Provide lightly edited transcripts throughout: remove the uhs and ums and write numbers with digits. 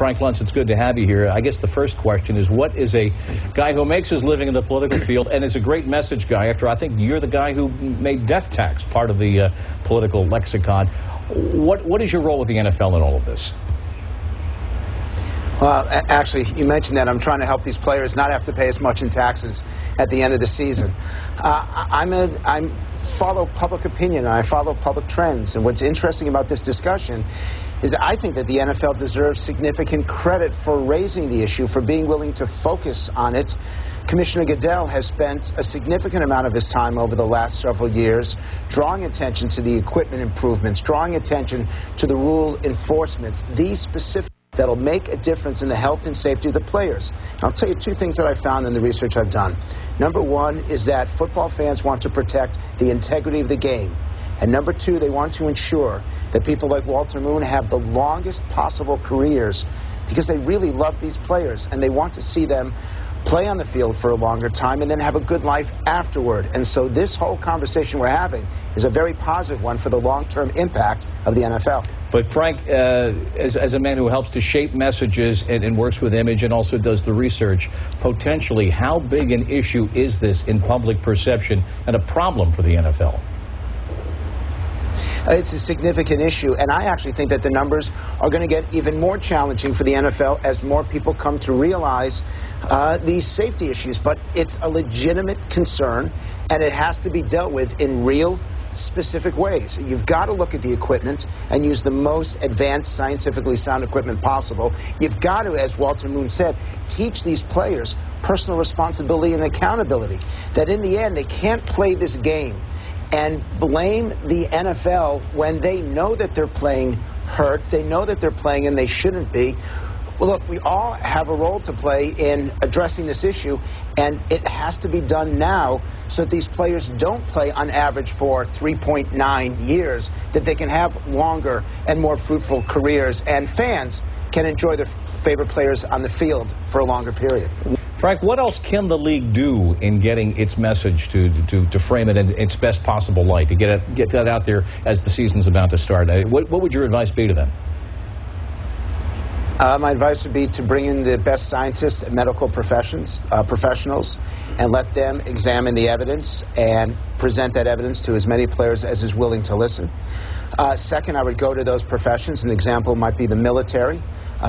Frank Luntz, it's good to have you here. I guess the first question is, what is a guy who makes his living in the political field and is a great message guy, after I think you're the guy who made death tax part of the political lexicon. What is your role with the NFL in all of this? Well, actually, you mentioned that I'm trying to help these players not have to pay as much in taxes at the end of the season. I follow public opinion, and I follow public trends. And what's interesting about this discussion is I think that the NFL deserves significant credit for raising the issue, for being willing to focus on it. Commissioner Goodell has spent a significant amount of his time over the last several years drawing attention to the equipment improvements, drawing attention to the rule enforcements, these specific that'll make a difference in the health and safety of the players. And I'll tell you two things that I found in the research I've done. Number one is that football fans want to protect the integrity of the game. And number two, they want to ensure that people like Walter Moon have the longest possible careers because they really love these players and they want to see them play on the field for a longer time and then have a good life afterward. And so this whole conversation we're having is a very positive one for the long-term impact of the NFL. But Frank, as a man who helps to shape messages and works with image and also does the research, potentially how big an issue is this in public perception and a problem for the NFL? It's a significant issue, and I actually think that the numbers are going to get even more challenging for the NFL as more people come to realize these safety issues. But it's a legitimate concern, and it has to be dealt with in real, specific ways. You've got to look at the equipment and use the most advanced, scientifically sound equipment possible. You've got to, as Walter Moon said, teach these players personal responsibility and accountability, that in the end they can't play this game and blame the NFL when they know that they're playing hurt, they know that they're playing and they shouldn't be. Well, look, we all have a role to play in addressing this issue, and it has to be done now so that these players don't play on average for 3.9 years, that they can have longer and more fruitful careers, and fans can enjoy their favorite players on the field for a longer period. Frank, what else can the league do in getting its message to frame it in its best possible light, to get that out there as the season's about to start? What would your advice be to them? My advice would be to bring in the best scientists and medical professionals and let them examine the evidence and present that evidence to as many players as is willing to listen. Second, I would go to those professions. An example might be the military,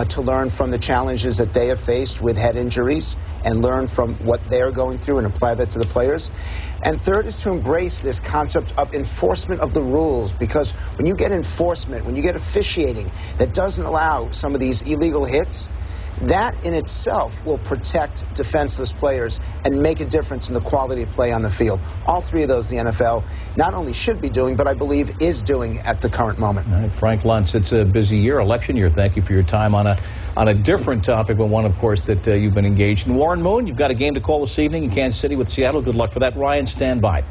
to learn from the challenges that they have faced with head injuries and learn from what they're going through and apply that to the players. And third is to embrace this concept of enforcement of the rules, because when you get enforcement, when you get officiating that doesn't allow some of these illegal hits, that in itself will protect defenseless players and make a difference in the quality of play on the field. All three of those the NFL not only should be doing, but I believe is doing at the current moment. All right, Frank Luntz, it's a busy year, election year. Thank you for your time on a different topic, but one, of course, that you've been engaged in. Warren Moon, you've got a game to call this evening in Kansas City with Seattle. Good luck for that. Ryan, stand by.